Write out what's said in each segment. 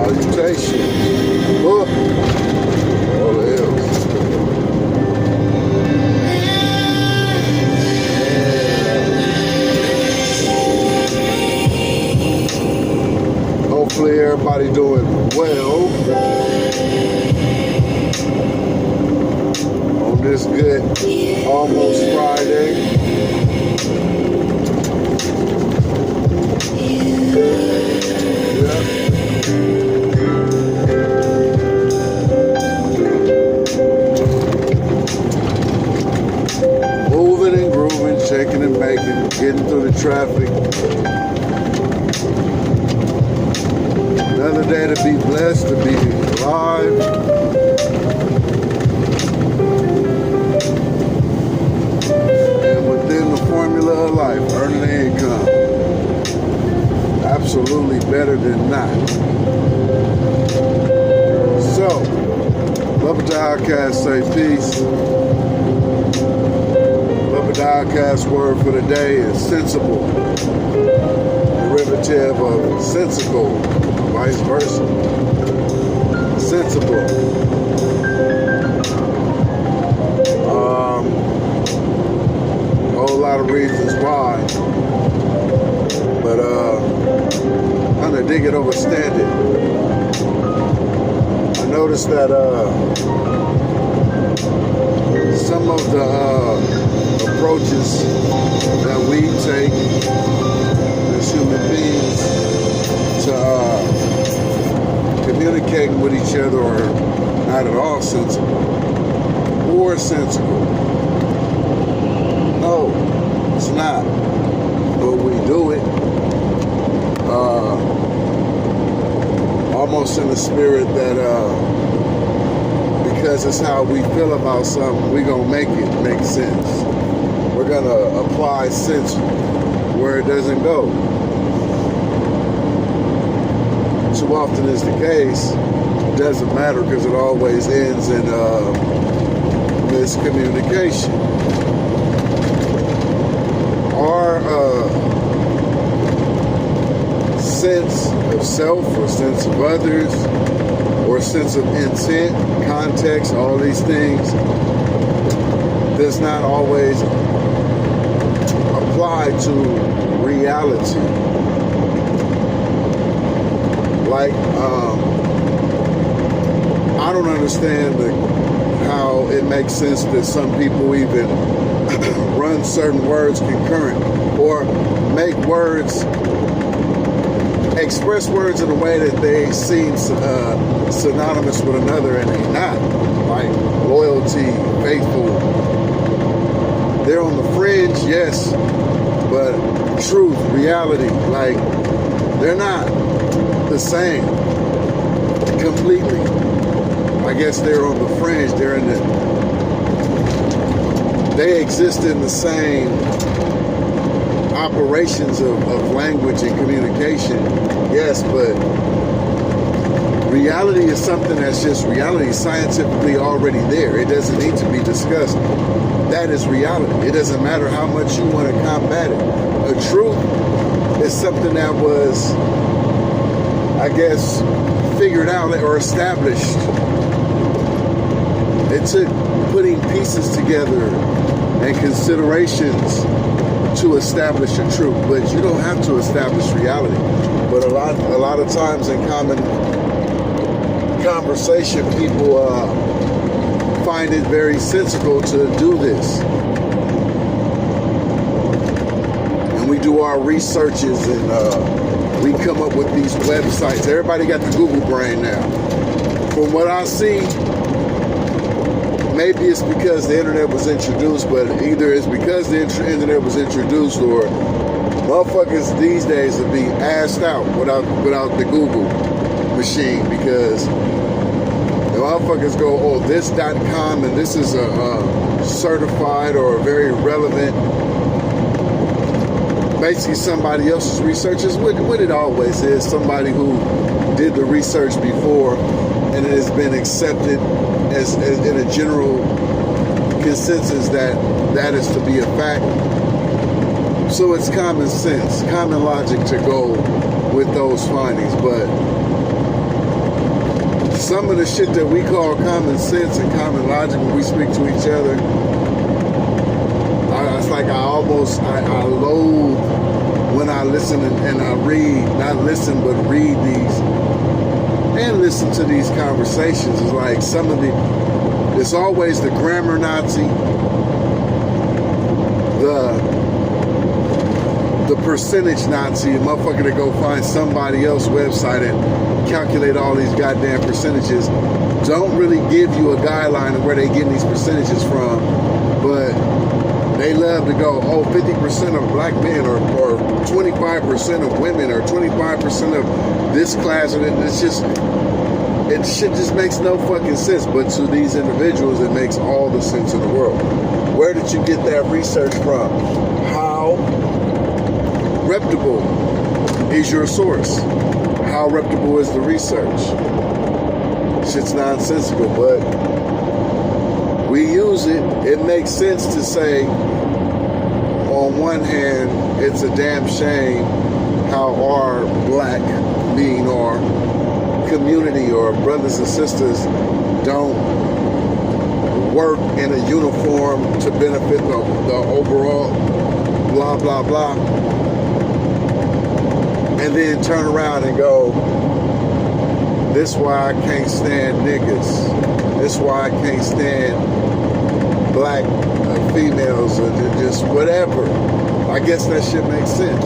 Salutations. Look. All else. Hopefully everybody doing well on this good almost Friday. Yeah. Moving and grooving, shaking and baking, getting through the traffic. Another day to be blessed, to be alive. And within the formula of life, earning an income. Absolutely better than not. So, BUB-IT Outcast say peace. BUB-IT Outcast word for the day is sensible. Derivative of sensible. Vice versa. Sensible. A whole lot of reasons why. But I'm gonna dig it, overstand it. I noticed that some of the approaches that we take as human beings to communicating with each other are not at all sensible or sensible. No, it's not. But we do it almost in the spirit that because it's how we feel about something, we're gonna make it make sense. We're gonna apply sense where it doesn't go. Too often is the case, it doesn't matter because it always ends in miscommunication. Our sense of self or sense of others or sense of intent, context, all these things does not always apply to reality. Like, I don't understand how it makes sense that some people even run certain words concurrent or make words, express words in a way that they seem synonymous with another and they're not. Like loyalty, faithful. They're on the fringe, yes, but truth, reality, like they're not the same completely. I guess they're on the fringe. They're in the. They exist in the same operations of language and communication. Yes, but reality is something that's just reality, scientifically already there. It doesn't need to be discussed. That is reality. It doesn't matter how much you want to combat it. The truth is something that was, I guess, figured out or established. It took putting pieces together and considerations to establish the truth, but you don't have to establish reality. But a lot of times in common conversation, people find it very sensible to do this. And we do our researches and we come up with these websites. Everybody got the Google brain now. From what I see, maybe it's because the internet was introduced, but either it's because the internet was introduced or motherfuckers these days would be assed out without the Google machine, because the motherfuckers go, oh, this.com and this is a certified or a very relevant, basically somebody else's research is what it always is. Somebody who did the research before and it has been accepted as in a general consensus that is to be a fact. So it's common sense, common logic to go with those findings. But some of the shit that we call common sense and common logic when we speak to each other, it's like I loathe when I listen and I read, not listen, but read these and listen to these conversations. It's like it's always the grammar Nazi, the percentage Nazi, a motherfucker to go find somebody else's website and calculate all these goddamn percentages. Don't really give you a guideline of where they getting these percentages from, but they love to go, 50% of black men or 25% of women or 25% of this class. And it shit just makes no fucking sense. But to these individuals, it makes all the sense in the world. Where did you get that research from? How reputable is your source? How reputable is the research? Shit's nonsensical, but we use it. It makes sense to say, on one hand, it's a damn shame how our black, meaning our community or brothers and sisters, don't work in a uniform to benefit the overall blah, blah, blah. And then turn around and go, this why I can't stand niggas. This why I can't stand black females or just whatever. I guess that shit makes sense.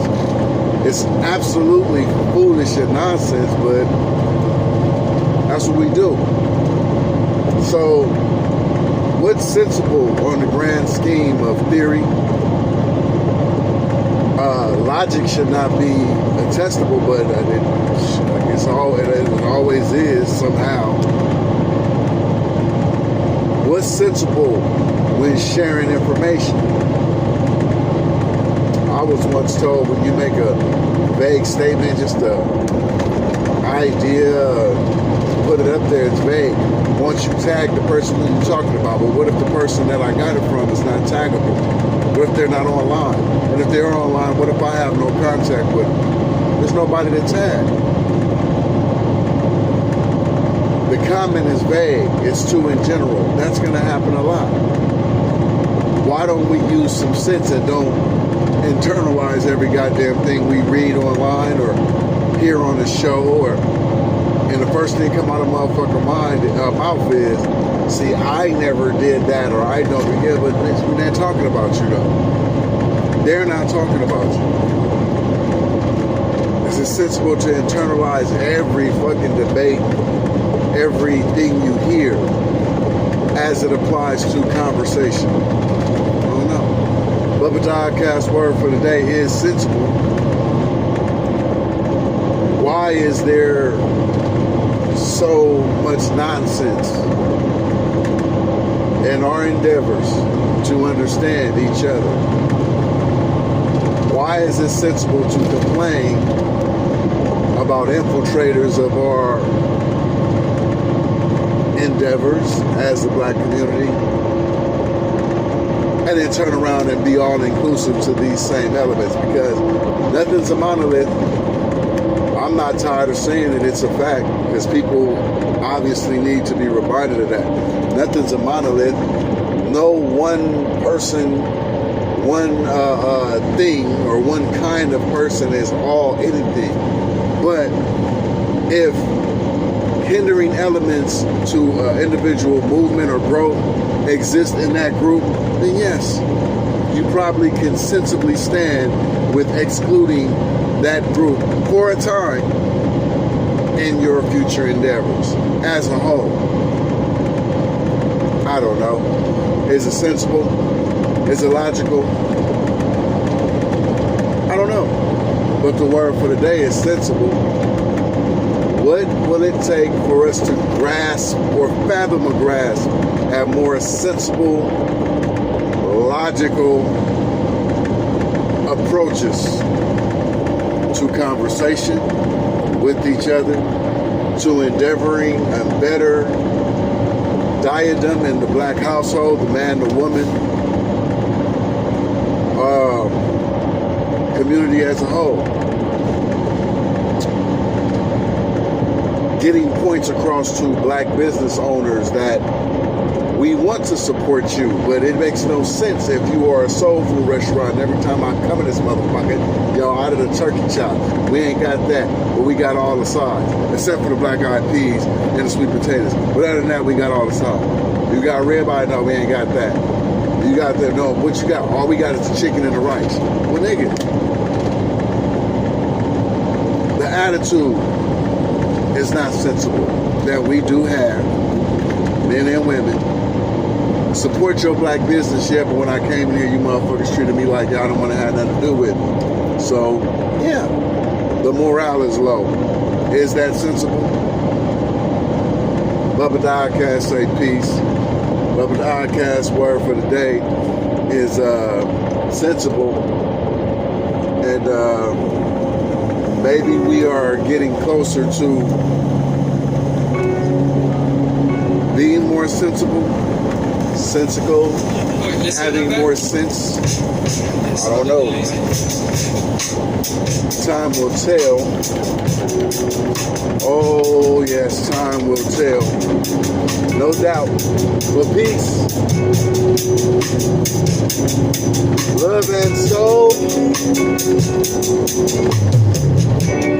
It's absolutely foolish and nonsense, but that's what we do. So what's sensible on the grand scheme of theory? Logic should not be attestable, but it always is somehow. What's sensible when sharing information? I was once told, when you make a vague statement, just an idea, put it up there, it's vague. Once you tag the person who you're talking about, but what if the person that I got it from is not taggable? What if they're not online? And if they're online, what if I have no contact with them? There's nobody to tag. The comment is vague. It's too in general. That's going to happen a lot. Why don't we use some sense and don't internalize every goddamn thing we read online or hear on the show, and the first thing come out of motherfucker mouth is, see, I never did that, or I don't. Yeah, but they're talking about you though. They're not talking about you. Is it sensible to internalize every fucking debate, everything you hear, as it applies to conversation? I don't know. BUB-IT word for the day is sensible. Why is there so much nonsense in our endeavors to understand each other? Why is it sensible to complain about infiltrators of our endeavors as the black community, and then turn around and be all inclusive to these same elements? Because nothing's a monolith. I'm not tired of saying it. It's a fact, because people obviously need to be reminded of that. Nothing's a monolith. No one person, one thing, or one kind of person is all anything. But if hindering elements to individual movement or growth exist in that group, then yes, you probably can sensibly stand with excluding that group for a time in your future endeavors as a whole. I don't know. Is it sensible? Is it logical? I don't know. But the word for the day is sensible. What will it take for us to grasp or fathom a grasp at more sensible, logical approaches to conversation with each other, to endeavoring a better diadem in the black household, the man, the woman, community as a whole? getting points across to black business owners that we want to support you, but it makes no sense if you are a soul food restaurant and every time I come in this motherfucker, y'all out of the turkey chop. We ain't got that, but we got all the sides, except for the black eyed peas and the sweet potatoes. But other than that, we got all the sides. You got ribeye? No, we ain't got that. You got that? No, what you got? All we got is the chicken and the rice. Well, nigga, the attitude is not sensible that we do have, men and women. Support your black business, yeah, but when I came in here, you motherfuckers treated me like y'all don't want to have nothing to do with me. So, yeah, the morale is low. Is that sensible? BUB-IT Podcast say peace. BUB-IT Podcast word for the day is sensible. And maybe we are getting closer to being more sensible. Sensical, having more sense. I don't know. Time will tell. Oh yes, time will tell. No doubt. But peace, love and soul.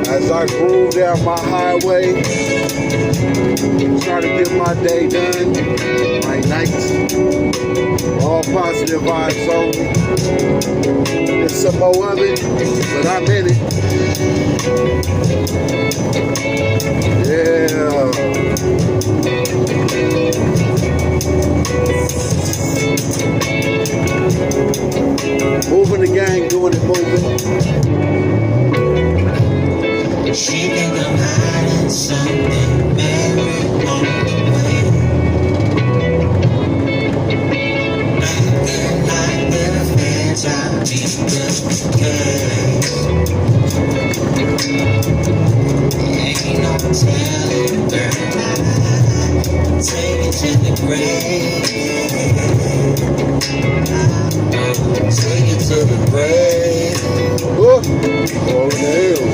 As I groove down my highway, try to get my day done, my night. All positive vibes only. There's some more of it, but I'm in it. Yeah. Moving the gang, doing it moving. She think I'm hiding something very on the way. Like the feds, I'll be the case. Ain't no telling, girl, take it to the grave. Take it to the grave. Oh, damn.